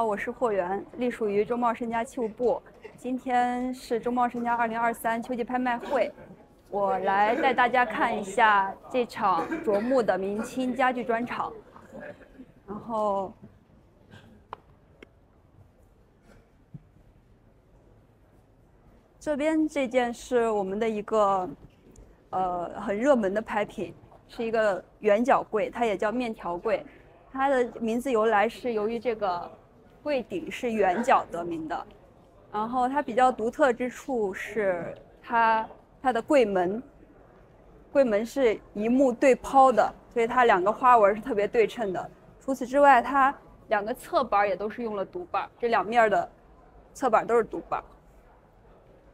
我是霍元，隶属于中贸世家器物部。今天是中贸世家2023秋季拍卖会，我来带大家看一下这场卓木的明清家具专场。然后，这边这件是我们的一个很热门的拍品，是一个圆角柜，它也叫面条柜。它的名字由来是由于这个柜顶是圆角得名的，然后它比较独特之处是它的柜门是一目对抛的，所以它两个花纹是特别对称的。除此之外，它两个侧板也都是用了独板，这两面的侧板都是独板。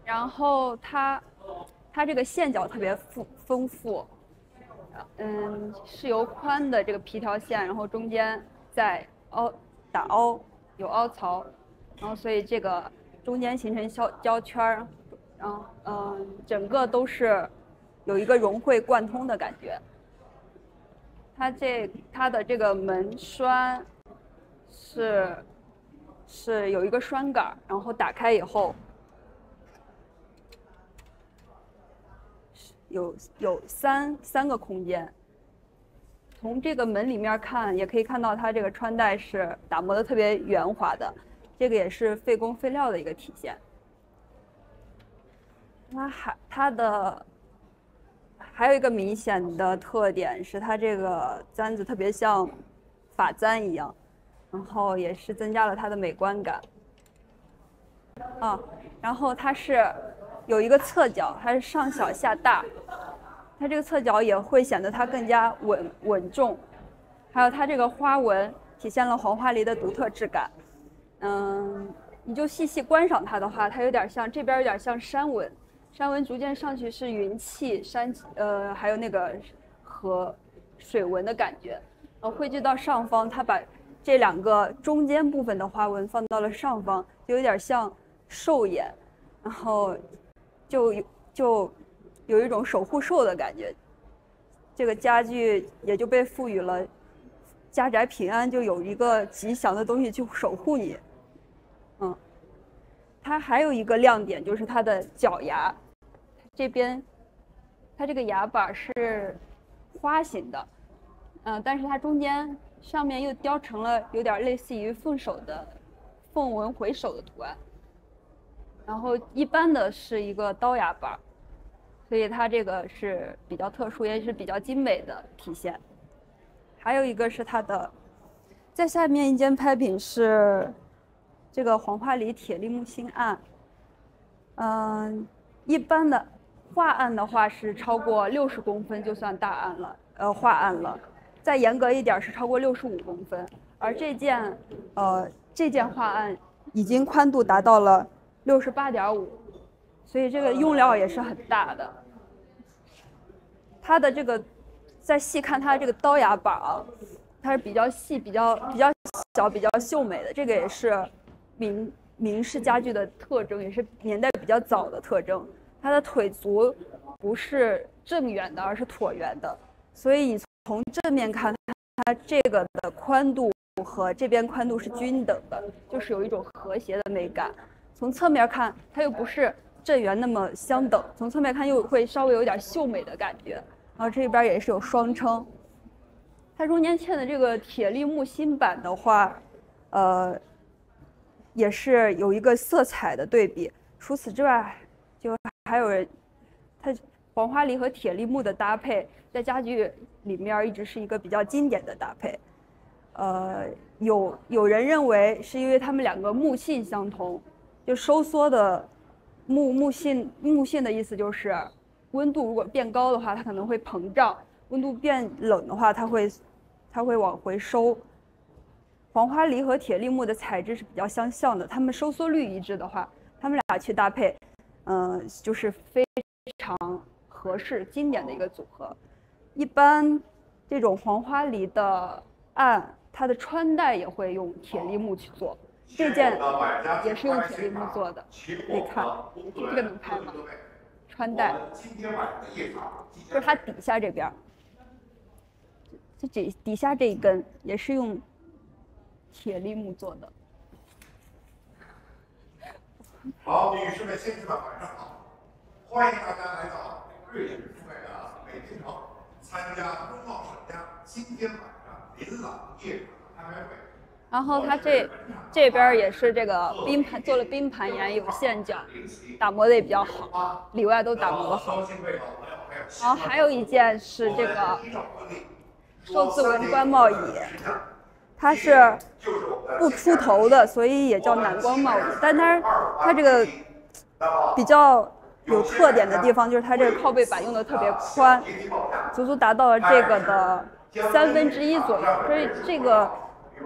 然后它这个线脚特别丰富。是由宽的这个皮条线，然后中间再打凹，有凹槽，然后所以这个中间形成胶圈，然后整个都是有一个融会贯通的感觉。它的这个门栓是有一个栓杆，然后打开以后有三个空间。从这个门里面看，也可以看到它这个穿戴是打磨的特别圆滑的，这个也是费工费料的一个体现。它还有一个明显的特点是它这个簪子特别像发簪一样，然后也是增加了它的美观感。然后它是有一个侧角，它是上小下大。它这个侧角也会显得它更加稳重，还有它这个花纹体现了黄花梨的独特质感。你就细细观赏它的话，它有点像这边有点像山纹，山纹逐渐上去是云气还有那个河水纹的感觉。汇聚到上方，它把这两个中间部分的花纹放到了上方，就有点像兽眼，然后就有一种守护兽的感觉，这个家具也就被赋予了家宅平安，就有一个吉祥的东西去守护你。它还有一个亮点就是它的角牙，这边它这个牙板是花形的，但是它上面又雕成了有点类似于凤纹回首的图案，然后一般的是一个刀牙板。所以它这个是比较特殊，也是比较精美的体现。还有一个是它的，在下面一件拍品是这个黄花梨铁力木心案。一般的画案的话是超过60公分就算大案了，画案了。再严格一点是超过65公分，而这件画案已经宽度达到了68.5。所以这个用料也是很大的。它的这个，再细看它这个刀牙板它是比较细、比较小、比较秀美的。这个也是明式家具的特征，也是年代比较早的特征。它的腿足不是正圆的，而是椭圆的。所以你从正面看，它这个的宽度和这边宽度是均等的，就是有一种和谐的美感。从侧面看，它又不是正圆那么相等，从侧面看又会稍微有点秀美的感觉。然后这边也是有双撑，它中间嵌的这个铁力木心板的话，也是有一个色彩的对比。除此之外，就还有它黄花梨和铁力木的搭配，在家具里面一直是一个比较经典的搭配。有人认为是因为它们两个木性相同，就收缩的木性的意思就是温度如果变高的话，它可能会膨胀；温度变冷的话，它会往回收。黄花梨和铁力木的材质是比较相像的，它们收缩率一致的话，它们俩去搭配，就是非常合适、经典的一个组合。一般这种黄花梨的案，它的穿戴也会用铁力木去做。这件也是用铁力木做的，可以看，这个能拍吗？穿戴，就是它底下这边，这底下这一根也是用铁力木做的。好，女士们、先生们，晚上好！欢迎大家来到瑞士富贵的北京城，参加中贸省家今天晚上琳琅夜场开会。然后它这边也是这个冰盘做了冰盘岩有线脚，打磨的也比较好，里外都打磨的好。然后还有一件是这个寿字纹官帽椅，它是不出头的，所以也叫南光帽椅。但它这个比较有特点的地方就是它这个靠背板用的特别宽，足足达到了这个的1/3左右，所以这个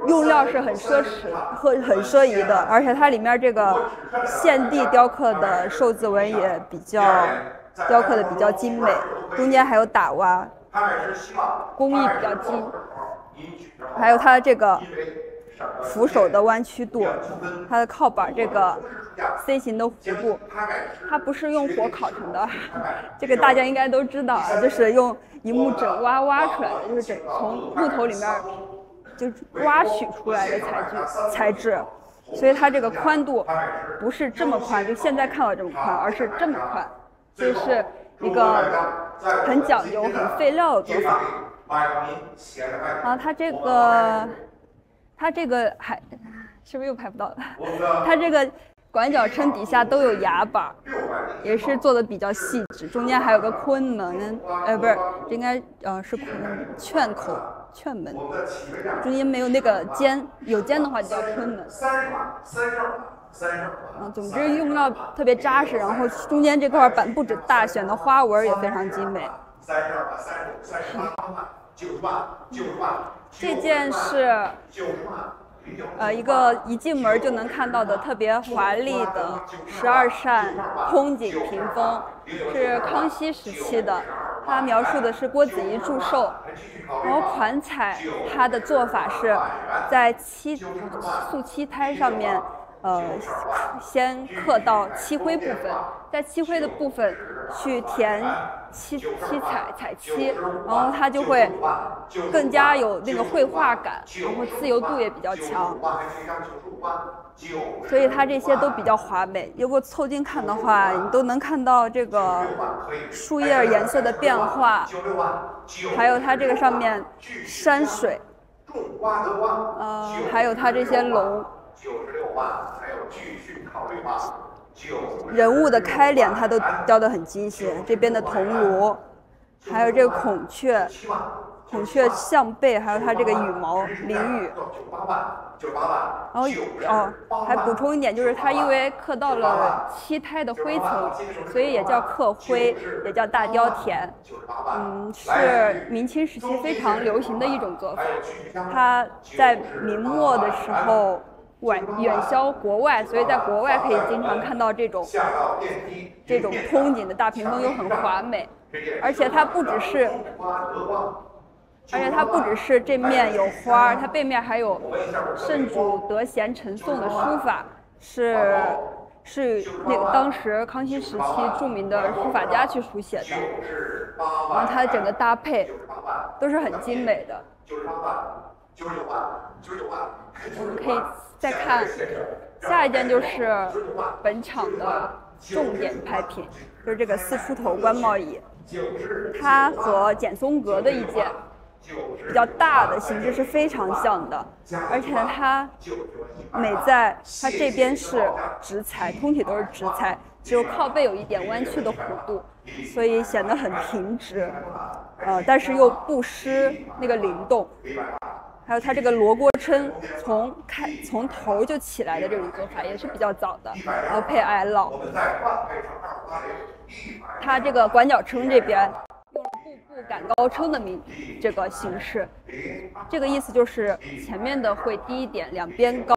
用料是很奢侈和很奢宜的，而且它里面这个现地雕刻的寿字纹也雕刻的比较精美，中间还有打挖，工艺比较精。还有它这个扶手的弯曲度，它的靠板这个 C 型的弧度，它不是用火烤成的，这个大家应该都知道啊，就是用一木整挖出来的，就是从木头里面就挖取出来的材质，所以它这个宽度不是这么宽，就现在看到这么宽，而是这么宽，所以是一个很讲究、很费料的做法。然后它这个还是不是又拍不到了？它这个管脚撑底下都有牙板，也是做的比较细致，中间还有个坤门，不是，这应该是券门，中间没有那个尖，有尖的话就叫坤门。总之用料特别扎实，然后中间这块板不止大，选的花纹也非常精美。这件是一进门就能看到的特别华丽的12扇通景屏风，是康熙时期的。它描述的是郭子仪祝寿，然后款彩它的做法是在素漆胎上面，先刻到漆灰部分，在漆灰的部分去填彩漆，然后它就会更加有那个绘画感，然后自由度也比较强，所以它这些都比较华美。如果凑近看的话，你都能看到这个树叶颜色的变化，还有它这个上面山水，还有它这些龙。人物的开脸它都雕得很精细，这边的铜锣，还有这个孔雀象背，还有它这个羽毛翎羽。然后还补充一点，就是它因为刻到了漆胎的灰层，所以也叫刻灰，也叫大雕填。是明清时期非常流行的一种做法。它在明末的时候远销国外，所以在国外可以经常看到这种通景的大屏风，又很华美，而且它不只是这面有花，它背面还有圣主德贤陈颂的书法，是那个当时康熙时期著名的书法家去书写的，然后它整个搭配都是很精美的。我们可以再看下一件，就是本场的重点拍品，就是这个4出头官帽椅，它和简松阁的一件比较大的形制是非常像的，而且它美在它这边是直裁，通体都是直裁，只有靠背有一点弯曲的弧度，所以显得很平直，但是又不失那个灵动。还有它这个罗锅撑从头就起来的这种做法也是比较早的，然后配矮老。它这个管脚撑这边用了步步赶高撑的这个形式，这个意思就是前面的会低一点，两边高。